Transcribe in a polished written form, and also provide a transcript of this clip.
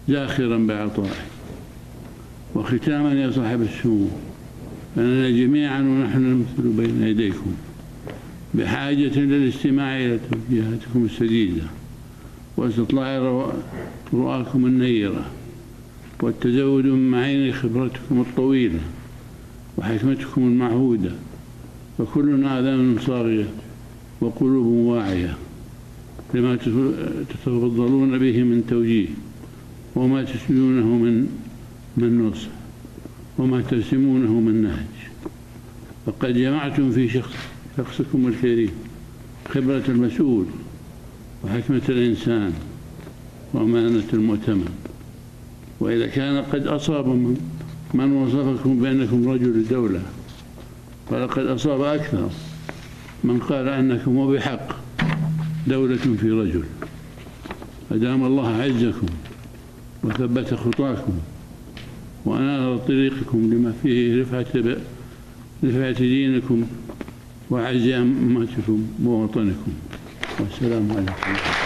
زاخرا بعطائه. وختاما يا صاحب السمو، فإننا جميعا ونحن نمثل بين يديكم بحاجة للاستماع إلى توجيهاتكم السديدة واستطلاع رؤاكم النيرة والتزود من معين خبرتكم الطويلة وحكمتكم المعهودة، فكلنا آذان صاغية وقلوب واعية لما تتفضلون به من توجيه، وما تسجدونه من نصح، وما ترسمونه من نهج. فقد جمعتم في شخصكم الكريم خبرة المسؤول وحكمة الإنسان وأمانة المؤتمن. وإذا كان قد أصاب من وصفكم بأنكم رجل دولة، فلقد أصاب أكثر من قال أنكم وبحق دولة في رجل. أدام الله عزكم وثبت خطاكم وأنار طريقكم لما فيه رفعة دينكم وعز أمتكم ووطنكم. والسلام عليكم.